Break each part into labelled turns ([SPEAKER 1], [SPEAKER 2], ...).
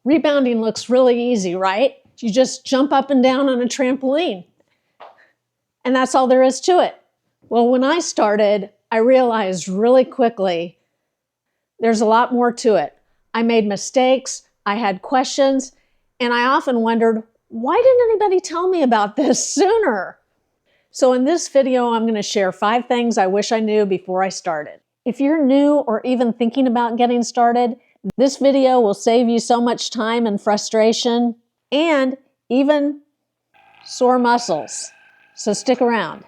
[SPEAKER 1] Rebounding looks really easy, right? You just jump up and down on a trampoline. And that's all there is to it. Well, when I started, I realized really quickly there's a lot more to it. I made mistakes, I had questions, and I often wondered, why didn't anybody tell me about this sooner? So in this video, I'm going to share 5 things I wish I knew before I started. If you're new or even thinking about getting started, this video will save you so much time and frustration and even sore muscles. So stick around.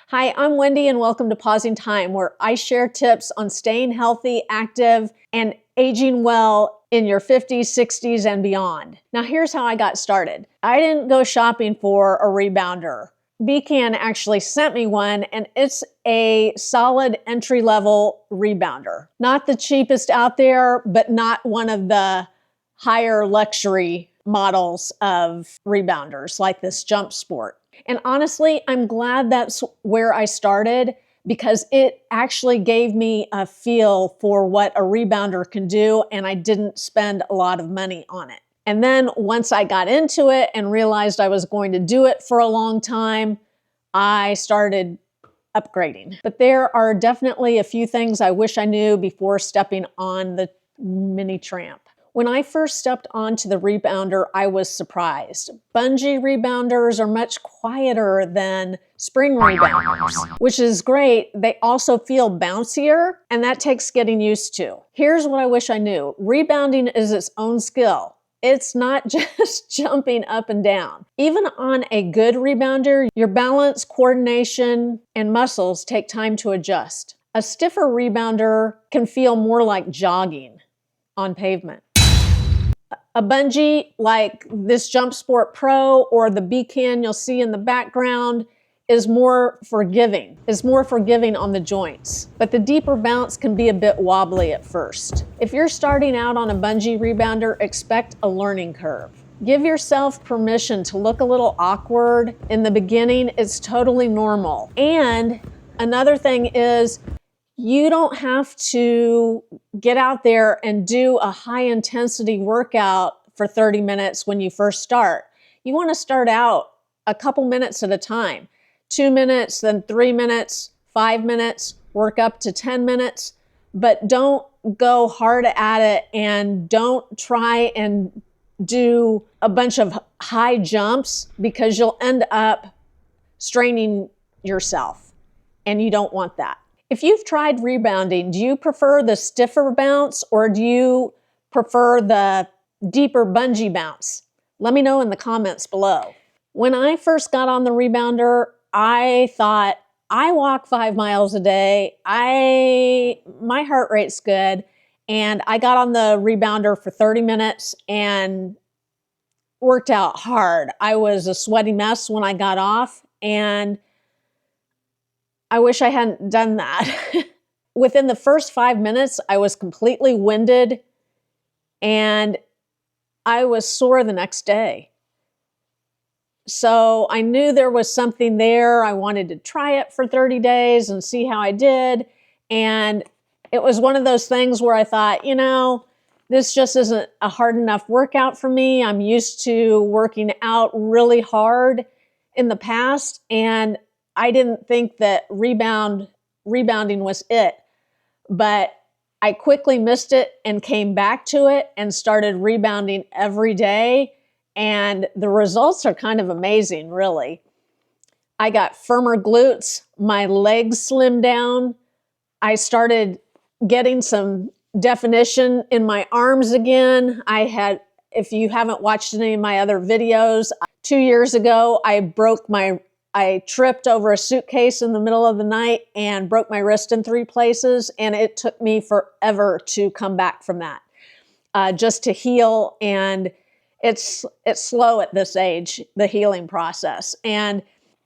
[SPEAKER 1] Hi, I'm Wendy and welcome to Pausing Time, where I share tips on staying healthy, active, and aging well in your 50s, 60s, and beyond. Now here's how I got started. I didn't go shopping for a rebounder. BCAN actually sent me one, and it's a solid entry-level rebounder. Not the cheapest out there, but not one of the higher luxury models of rebounders like this Jump Sport. And honestly, I'm glad that's where I started because it actually gave me a feel for what a rebounder can do, and I didn't spend a lot of money on it. And then once I got into it and realized I was going to do it for a long time, I started upgrading. But there are definitely a few things I wish I knew before stepping on the mini tramp. When I first stepped onto the rebounder, I was surprised. Bungee rebounders are much quieter than spring rebounders, which is great. They also feel bouncier, and that takes getting used to. Here's what I wish I knew. Rebounding is its own skill. It's not just jumping up and down. Even on a good rebounder, your balance, coordination, and muscles take time to adjust. A stiffer rebounder can feel more like jogging on pavement. A bungee like this Jump Sport Pro or the BCAN you'll see in the background is more forgiving. It's more forgiving on the joints, but the deeper bounce can be a bit wobbly at first. If you're starting out on a bungee rebounder, expect a learning curve. Give yourself permission to look a little awkward in the beginning. It's totally normal. And another thing is, you don't have to get out there and do a high intensity workout for 30 minutes when you first start. You want to start out a couple minutes at a time. 2 minutes, then 3 minutes, 5 minutes, work up to 10 minutes, but don't go hard at it and don't try and do a bunch of high jumps because you'll end up straining yourself, and you don't want that. If you've tried rebounding, do you prefer the stiffer bounce or do you prefer the deeper bungee bounce? Let me know in the comments below. When I first got on the rebounder, I thought, I walk 5 miles a day, my heart rate's good, and I got on the rebounder for 30 minutes and worked out hard. I was a sweaty mess when I got off, and I wish I hadn't done that. Within the first 5 minutes, I was completely winded and I was sore the next day. So I knew there was something there. I wanted to try it for 30 days and see how I did. And it was one of those things where I thought, you know, this just isn't a hard enough workout for me. I'm used to working out really hard in the past, and I didn't think that rebounding was it, but I quickly missed it and came back to it and started rebounding every day, and the results are kind of amazing, really. I got firmer glutes, my legs slimmed down, I started getting some definition in my arms again. If you haven't watched any of my other videos, 2 years ago, I tripped over a suitcase in the middle of the night and broke my wrist in 3 places, and it took me forever to come back from that, just to heal, and it's slow at this age, the healing process. And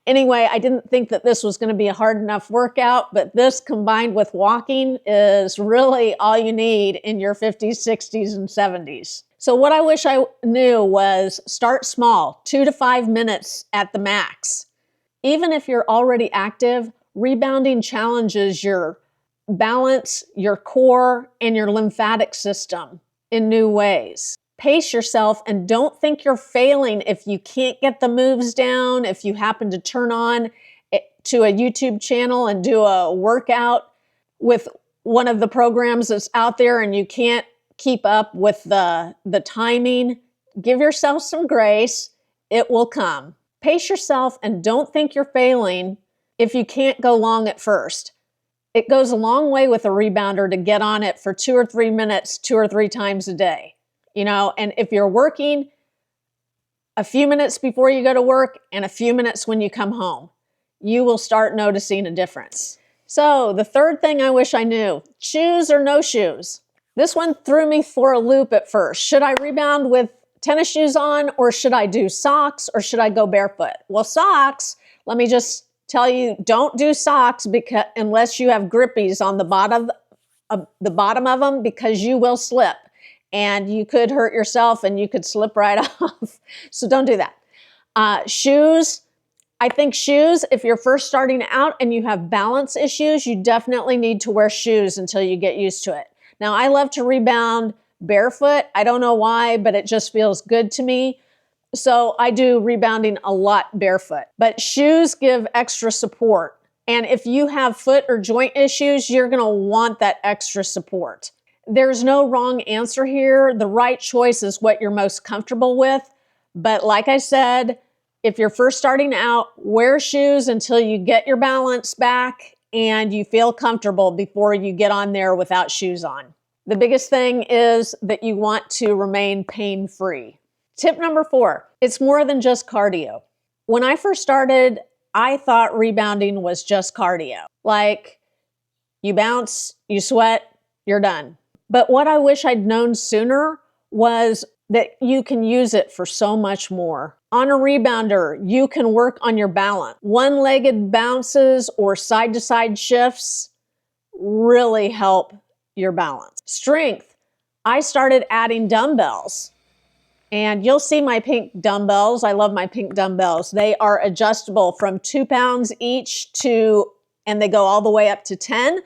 [SPEAKER 1] anyway, I didn't think that this was going to be a hard enough workout, but this combined with walking is really all you need in your 50s, 60s, and 70s. So what I wish I knew was start small, 2 to 5 minutes at the max. Even if you're already active, rebounding challenges your balance, your core, and your lymphatic system in new ways. Pace yourself and don't think you're failing if you can't get the moves down, if you happen to turn on to a YouTube channel and do a workout with one of the programs that's out there and you can't keep up with the timing. Give yourself some grace. It will come. Pace yourself and don't think you're failing if you can't go long at first. It goes a long way with a rebounder to get on it for 2 or 3 minutes, 2 or 3 times a day. And if you're working a few minutes before you go to work and a few minutes when you come home, you will start noticing a difference. So the third thing I wish I knew, shoes or no shoes. This one threw me for a loop at first. Should I rebound with tennis shoes on, or should I do socks, or should I go barefoot? Well, socks, let me just tell you, don't do socks unless you have grippies on the bottom of them, because you will slip and you could hurt yourself and you could slip right off. So don't do that. Shoes, I think shoes, if you're first starting out and you have balance issues, you definitely need to wear shoes until you get used to it. Now, I love to rebound barefoot. I don't know why, but it just feels good to me. So I do rebounding a lot barefoot. But shoes give extra support. And if you have foot or joint issues, you're going to want that extra support. There's no wrong answer here. The right choice is what you're most comfortable with. But like I said, if you're first starting out, wear shoes until you get your balance back and you feel comfortable before you get on there without shoes on. The biggest thing is that you want to remain pain-free. Tip number 4, it's more than just cardio. When I first started, I thought rebounding was just cardio. Like, you bounce, you sweat, you're done. But what I wish I'd known sooner was that you can use it for so much more. On a rebounder, you can work on your balance. One-legged bounces or side-to-side shifts really help your balance. Strength, I started adding dumbbells. And you'll see my pink dumbbells. I love my pink dumbbells. They are adjustable from 2 pounds each and they go all the way up to 10.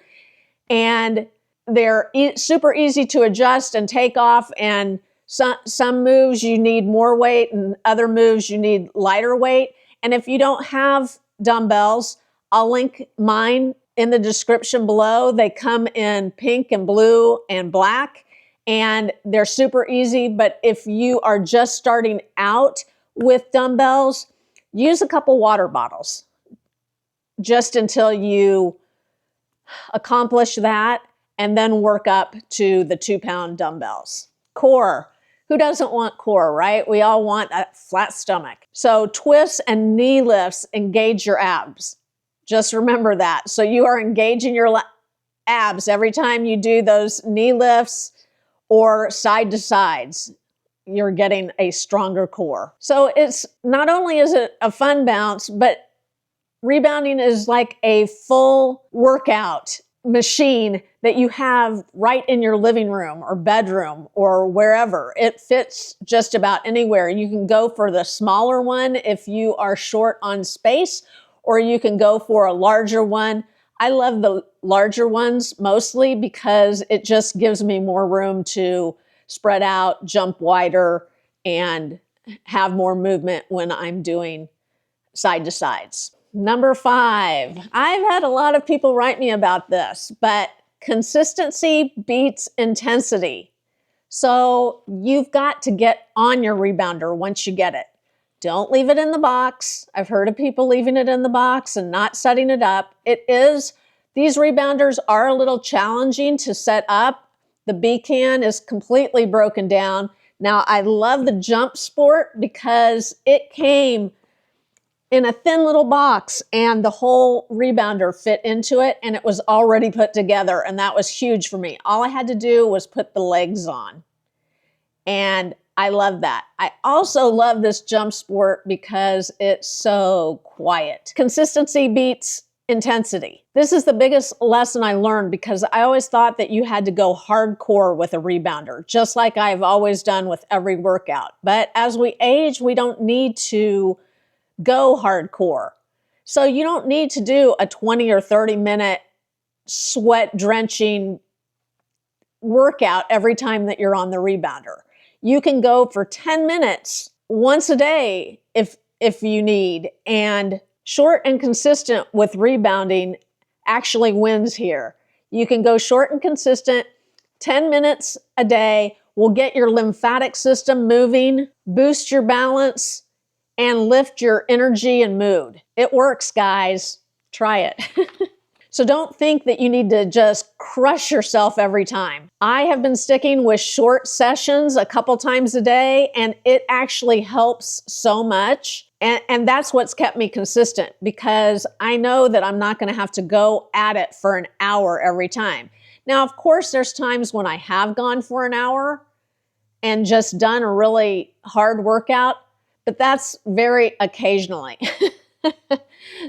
[SPEAKER 1] And they're super easy to adjust and take off. And some moves you need more weight and other moves you need lighter weight. And if you don't have dumbbells, I'll link mine in the description below. They come in pink and blue and black. And they're super easy, but if you are just starting out with dumbbells, use a couple water bottles just until you accomplish that, and then work up to the 2-pound dumbbells. Core. Who doesn't want core, right? We all want a flat stomach. So twists and knee lifts engage your abs. Just remember that. So you are engaging your abs every time you do those knee lifts or side to sides. You're getting a stronger core. So it's not only is it a fun bounce, but rebounding is like a full workout machine that you have right in your living room or bedroom or wherever. It fits just about anywhere. You can go for the smaller one if you are short on space, or you can go for a larger one. I love the larger ones mostly because it just gives me more room to spread out, jump wider, and have more movement when I'm doing side to sides. Number 5, I've had a lot of people write me about this, but consistency beats intensity. So you've got to get on your rebounder once you get it. Don't leave it in the box. I've heard of people leaving it in the box and not setting it up. These rebounders are a little challenging to set up. The B-can is completely broken down. Now, I love the Jump Sport because it came in a thin little box and the whole rebounder fit into it and it was already put together, and that was huge for me. All I had to do was put the legs on. And I love that. I also love this Jump Sport because it's so quiet. Consistency beats intensity. This is the biggest lesson I learned because I always thought that you had to go hardcore with a rebounder, just like I've always done with every workout. But as we age, we don't need to go hardcore. So you don't need to do a 20 or 30 minute sweat drenching workout every time that you're on the rebounder. You can go for 10 minutes once a day if you need. And short and consistent with rebounding actually wins here. You can go short and consistent, 10 minutes a day will get your lymphatic system moving, boost your balance, and lift your energy and mood. It works, guys. Try it. So don't think that you need to just crush yourself every time. I have been sticking with short sessions a couple times a day, and it actually helps so much. And that's what's kept me consistent, because I know that I'm not going to have to go at it for an hour every time. Now, of course, there's times when I have gone for an hour and just done a really hard workout, but that's very occasionally.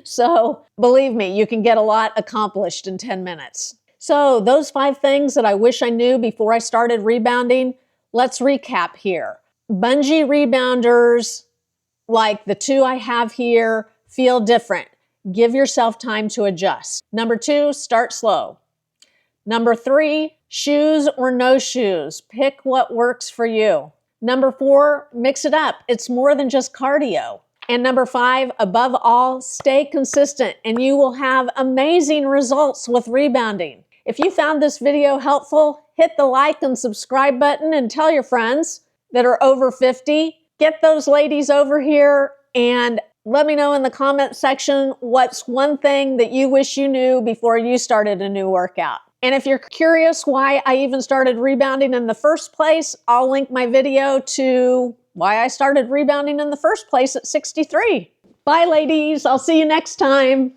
[SPEAKER 1] So believe me, you can get a lot accomplished in 10 minutes. So those 5 things that I wish I knew before I started rebounding, let's recap here. Bungee rebounders, like the 2 I have here, feel different. Give yourself time to adjust. Number 2, start slow. Number 3, shoes or no shoes. Pick what works for you. Number 4, mix it up. It's more than just cardio. And number 5, above all, stay consistent and you will have amazing results with rebounding. If you found this video helpful, hit the like and subscribe button and tell your friends that are over 50. Get those ladies over here and let me know in the comment section what's one thing that you wish you knew before you started a new workout. And if you're curious why I even started rebounding in the first place, I'll link my video to why I started rebounding in the first place at 63. Bye, ladies. I'll see you next time.